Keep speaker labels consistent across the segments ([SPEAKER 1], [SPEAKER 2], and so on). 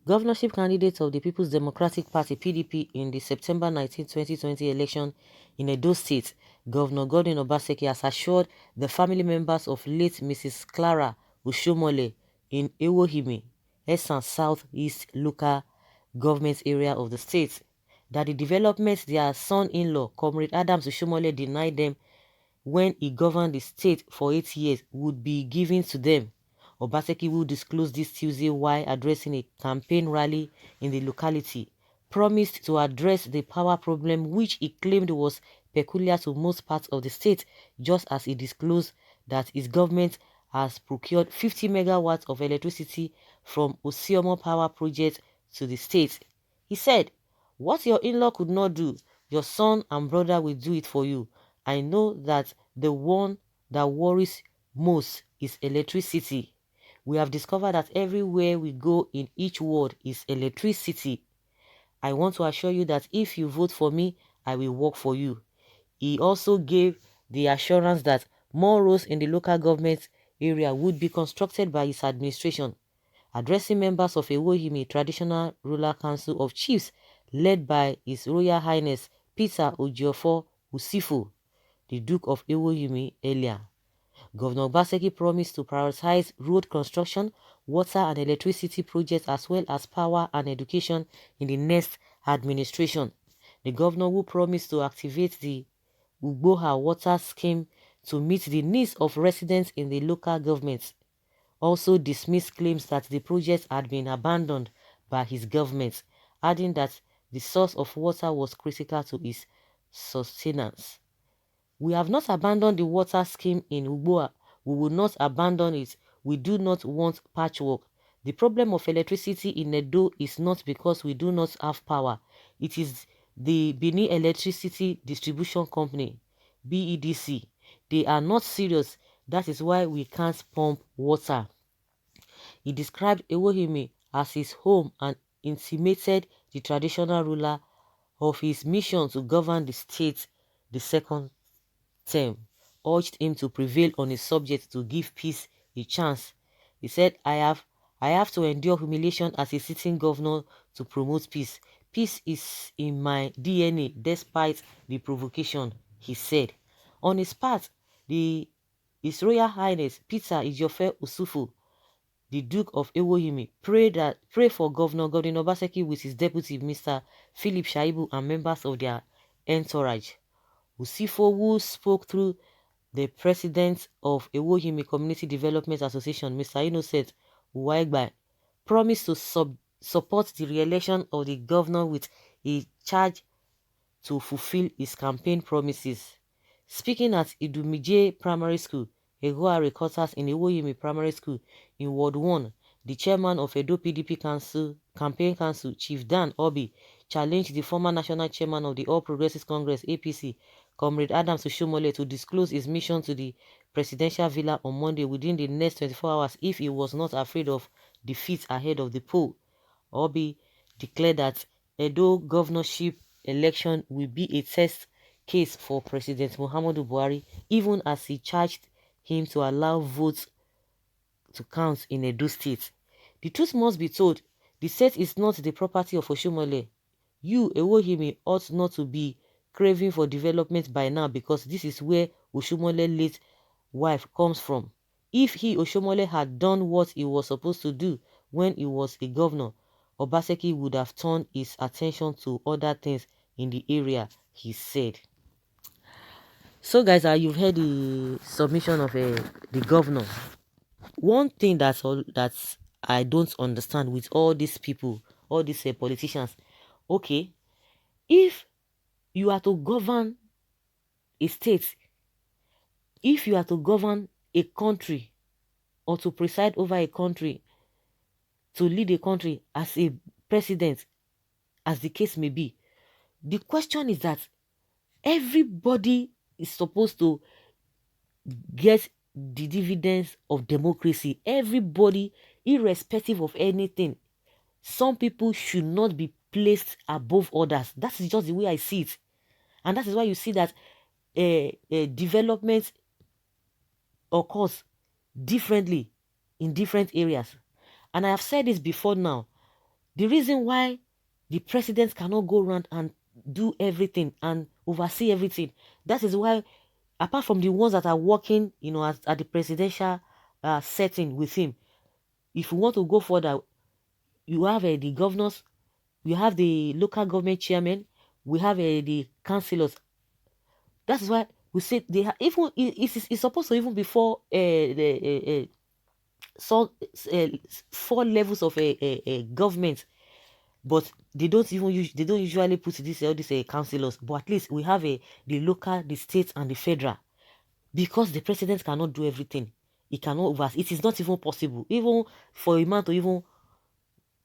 [SPEAKER 1] Governorship candidate of the People's Democratic Party (PDP) in the September 19, 2020 election in Edo State, Governor Godwin Obaseki has assured the family members of late Mrs. Clara Oshiomole'S in Ewohimi, Esan South-East local government area of the state, that the developments their son-in-law, Comrade Adams Oshiomole'S, denied them when he governed the state for 8 years would be given to them. Obaseki, will disclose this Tuesday while addressing a campaign rally in the locality, promised to address the power problem which he claimed was peculiar to most parts of the state, just as he disclosed that his government has procured 50 megawatts of electricity from Oshiomole'S power project to the state. He said, "What your in-law could not do, your son and brother will do it for you. I know that the one that worries most is electricity. We have discovered that everywhere we go in each ward is electricity. I want to assure you that if you vote for me, I will work for you." He also gave the assurance that more roads in the local government area would be constructed by his administration. Addressing members of Ewohimi Traditional Ruler Council of Chiefs led by His Royal Highness Peter Ojiofo Usifu, the Duke of Ewohimi, earlier, Governor Obaseki promised to prioritize road construction, water and electricity projects as well as power and education in the next administration. The governor, who promised to activate the Ugboha water scheme to meet the needs of residents in the local government, also dismissed claims that the project had been abandoned by his government, adding that the source of water was critical to his sustenance. "We have not abandoned the water scheme in Ugboa. We will not abandon it. We do not want patchwork. The problem of electricity in Edo is not because we do not have power. It is the Benin Electricity Distribution Company, BEDC. They are not serious. That is why we can't pump water." He described Ewohimi as his home and intimated the traditional ruler of his mission to govern the state the second term, urged him to prevail on his subjects to give peace a chance. He said, I have to endure humiliation as a sitting governor to promote peace. Peace is in my DNA despite the provocation," he said. On his part, His Royal Highness Peter Ijofe Usufu, the Duke of Ewohimi, pray for Governor Godwin Obaseki with his deputy Mr. Philip Shaibu and members of their entourage. Usifo, who spoke through the president of Ewohimi Community Development Association, Mr. Innocent Uwaigbai, promised to support the re-election of the governor with a charge to fulfill his campaign promises. Speaking at Idumije Primary School, Egoare quarters in Ewohimi Primary School in Ward 1, the chairman of Edo PDP Campaign Council, Chief Dan Obi, challenged the former national chairman of the All Progressives Congress (APC), Comrade Adams Oshiomole'S, to disclose his mission to the presidential villa on Monday within the next 24 hours if he was not afraid of defeat ahead of the poll. Obi declared that Edo governorship election will be a test case for President Muhammadu Buhari, even as he charged him to allow votes to count in Edo State. "The truth must be told. The state is not the property of Oshiomole'S. You, Ewohimi, ought not to be craving for development by now because this is where Oshiomole'S late wife comes from. If he, Oshiomole'S, had done what he was supposed to do when he was a governor, Obaseki would have turned his attention to other things in the area," he said. So guys, you've heard the submission of the governor. One thing that I don't understand with all these people, all these politicians, okay, if you are to govern a state, if you are to govern a country or to preside over a country, to lead a country as a president, as the case may be, the question is that everybody is supposed to get the dividends of democracy. Everybody, irrespective of anything. Some people should not be placed above others. That is just the way I see it. And that is why you see that development occurs differently in different areas. And I have said this before now. The reason why the president cannot go around and do everything and oversee everything, that is why, apart from the ones that are working, at the presidential setting with him, if you want to go further, you have the governors, we have the local government chairman, we have the councillors. That is why we say they even it's supposed to even before the so 4 levels of a government, but they don't usually put this all these councillors. But at least we have the local, the state, and the federal, because the president cannot do everything. He cannot oversee. It is not even possible, even for a man to even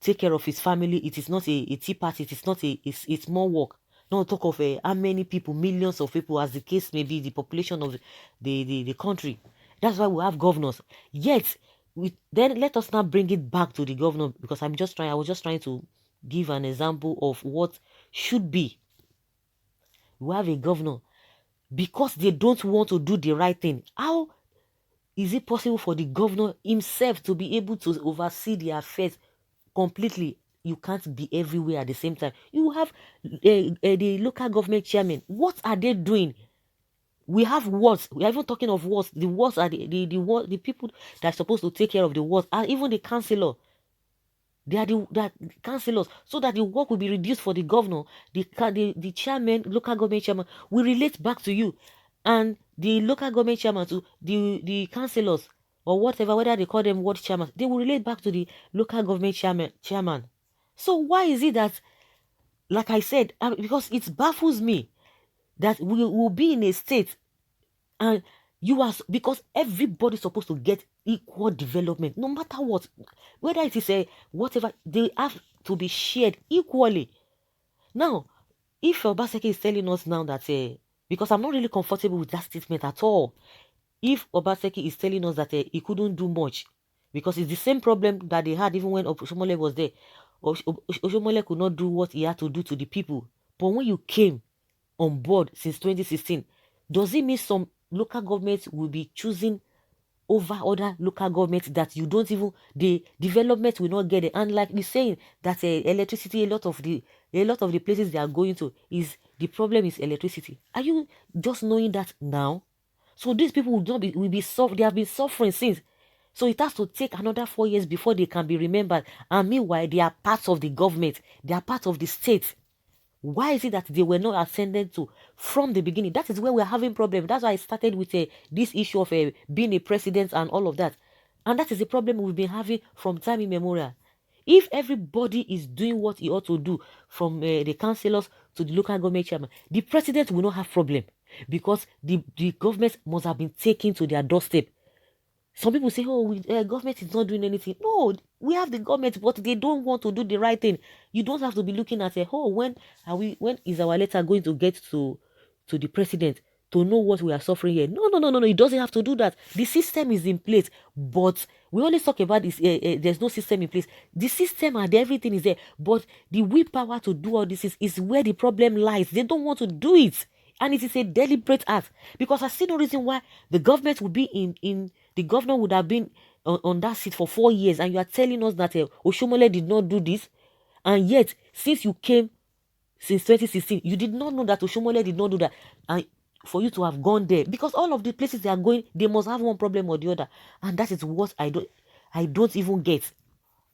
[SPEAKER 1] take care of his family. It is not a tea party. It is not it's more work. Not talk of how many people, millions of people, as the case may be, the population of the country. That's why we have governors. Yet, then let us now bring it back to the governor, because I was just trying to give an example of what should be. We have a governor, because they don't want to do the right thing. How is it possible for the governor himself to be able to oversee the affairs completely? You can't be everywhere at the same time. You have the local government chairman. What are they doing? We have wards. We are even talking of wards. The wards are the people that are supposed to take care of the wards, and even the councillor. They are the councillors, so that the work will be reduced for the governor. The chairman, local government chairman, will relate back to you, and the local government chairman to the councillors, or whatever, whether they call them ward chairman, they will relate back to the local government chairman. So why is it that, like I said, because it baffles me that we will be in a state, and because everybody's supposed to get equal development, no matter what, whether it is a whatever, they have to be shared equally. Now, if Obaseki is telling us now that, because I'm not really comfortable with that statement at all, if Obaseki is telling us that he couldn't do much, because it's the same problem that they had even when Oshiomole'S was there. Oshiomole'S could not do what he had to do to the people. But when you came on board since 2016, does it mean some local governments will be choosing over other local governments that you don't even, the development will not get it? And like you're saying that electricity, a lot of the places they are going to, is the problem is electricity. Are you just knowing that now? So these people they have been suffering since. So it has to take another 4 years before they can be remembered. And meanwhile, they are part of the government. They are part of the state. Why is it that they were not ascended to from the beginning? That is where we're having problems. That's why I started with this issue of being a president and all of that. And that is the problem we've been having from time immemorial. If everybody is doing what he ought to do, from the councillors to the local government chairman, the president will not have problem, because the government must have been taken to their doorstep. Some people say, oh, government is not doing anything. No, we have the government, but they don't want to do the right thing. You don't have to be looking at, oh, when is our letter going to get to the president to know what we are suffering here? No. It doesn't have to do that. The system is in place, but we always talk about this. There's no system in place. The system and everything is there, but the willpower to do all this is where the problem lies. They don't want to do it. And it is a deliberate act, because I see no reason why the government would be the governor would have been on that seat for 4 years, and you are telling us that Oshiomole'S did not do this, and yet since you came since 2016, you did not know that Oshiomole'S did not do that, and for you to have gone there, because all of the places they are going, they must have one problem or the other, and that is what I don't even get.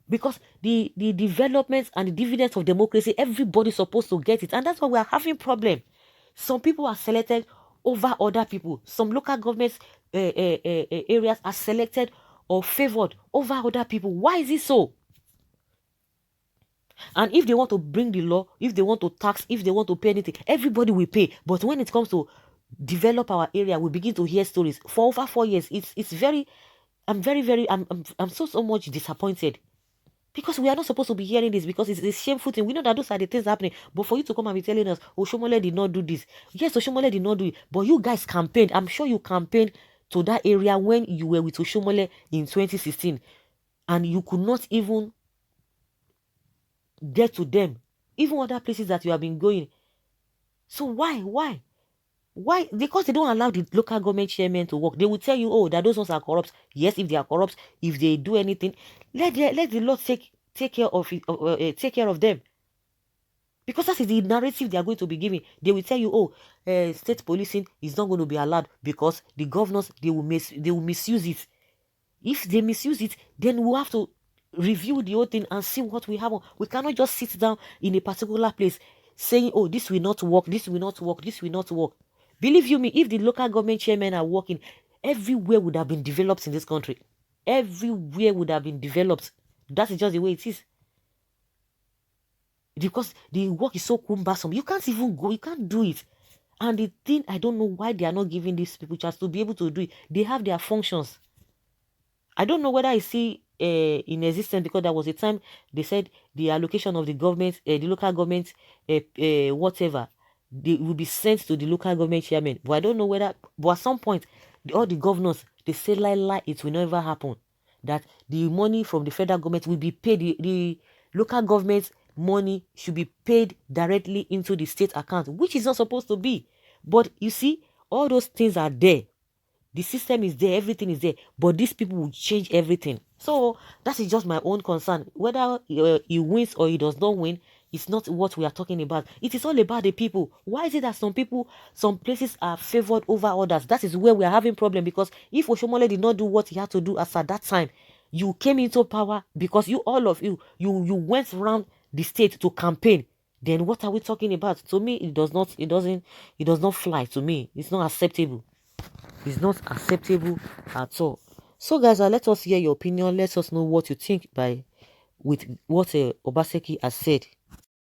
[SPEAKER 1] Because the developments and the dividends of democracy, everybody's supposed to get it, and that's why we are having problem. Some people are selected over other people. Some local governments areas are selected or favored over other people. Why is it so? And if they want to bring the law, if they want to tax, if they want to pay anything, everybody will pay. But when it comes to develop our area, we begin to hear stories. For over 4 years, it's very, I'm so much disappointed. Because we are not supposed to be hearing this, because it's a shameful thing. We know that those are the things happening. But for you to come and be telling us, Oshiomole'S did not do this. Yes, Oshiomole'S did not do it. But you guys campaigned. I'm sure you campaigned to that area when you were with Oshiomole'S in 2016. And you could not even get to them. Even other places that you have been going. So why? Why? Because they don't allow the local government chairmen to work. They will tell you, oh, that those ones are corrupt. Yes, if they are corrupt, if they do anything, let the law take take care of them. Because that is the narrative they are going to be giving. They will tell you, oh, state policing is not going to be allowed because the governors, they will misuse it. If they misuse it, then we'll have to review the whole thing and see what we have. We cannot just sit down in a particular place saying, oh, this will not work, this will not work, this will not work. Believe you me, if the local government chairmen are working, everywhere would have been developed in this country. Everywhere would have been developed. That is just the way it is. Because the work is so cumbersome. You can't even go. You can't do it. And the thing, I don't know why they are not giving these people chance to be able to do it. They have their functions. I don't know whether I see in existence, because there was a time they said the allocation of the government, the local government, whatever, they will be sent to the local government chairman. But I don't know whether, but at some point, all the governors, they say lie, it will never happen. That the money from the federal government will be paid, the local government money should be paid directly into the state account, which is not supposed to be. But you see, all those things are there. The system is there, everything is there, but these people will change everything. So that is just my own concern. Whether he wins or he does not win, it's not what we are talking about. It is all about the people. Why is it that some places are favored over others? That is where we are having problem, because if Oshomole did not do what he had to do as at that time, you came into power because all of you went around the state to campaign. Then what are we talking about? To me, it does not fly. To me, it's not acceptable. It's not acceptable at all. So guys, let us hear your opinion. Let us know what you think with what Obaseki has said.